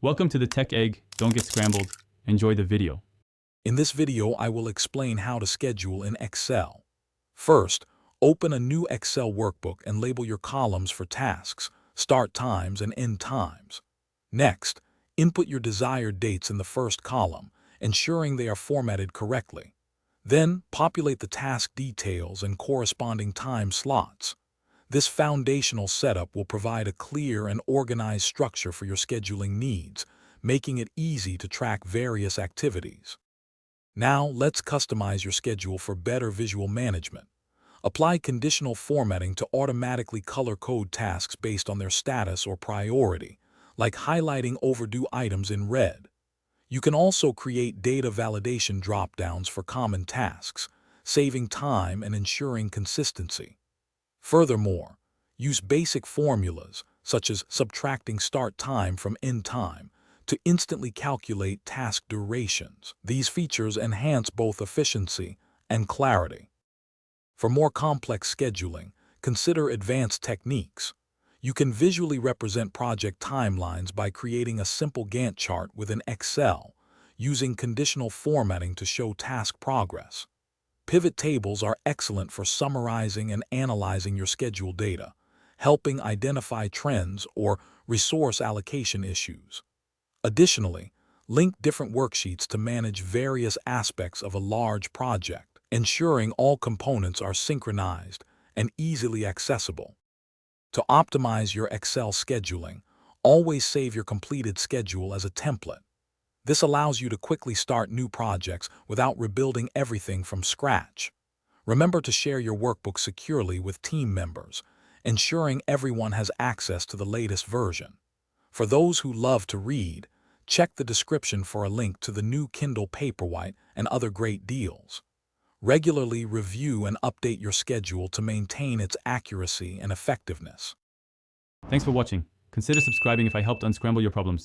Welcome to the Tech Egg. Don't get scrambled. Enjoy the video. In this video, I will explain how to schedule in Excel. First, open a new Excel workbook and label your columns for tasks, start times, and end times. Next, input your desired dates in the first column, ensuring they are formatted correctly. Then, populate the task details and corresponding time slots. This foundational setup will provide a clear and organized structure for your scheduling needs, making it easy to track various activities. Now, let's customize your schedule for better visual management. Apply conditional formatting to automatically color code tasks based on their status or priority, like highlighting overdue items in red. You can also create data validation drop-downs for common tasks, saving time and ensuring consistency. Furthermore, use basic formulas, such as subtracting start time from end time, to instantly calculate task durations. These features enhance both efficiency and clarity. For more complex scheduling, consider advanced techniques. You can visually represent project timelines by creating a simple Gantt chart within Excel, using conditional formatting to show task progress. Pivot tables are excellent for summarizing and analyzing your schedule data, helping identify trends or resource allocation issues. Additionally, link different worksheets to manage various aspects of a large project, ensuring all components are synchronized and easily accessible. To optimize your Excel scheduling, always save your completed schedule as a template. This allows you to quickly start new projects without rebuilding everything from scratch. Remember to share your workbook securely with team members, ensuring everyone has access to the latest version. For those who love to read, check the description for a link to the new Kindle Paperwhite and other great deals. Regularly review and update your schedule to maintain its accuracy and effectiveness. Thanks for watching. Consider subscribing if I helped unscramble your problems.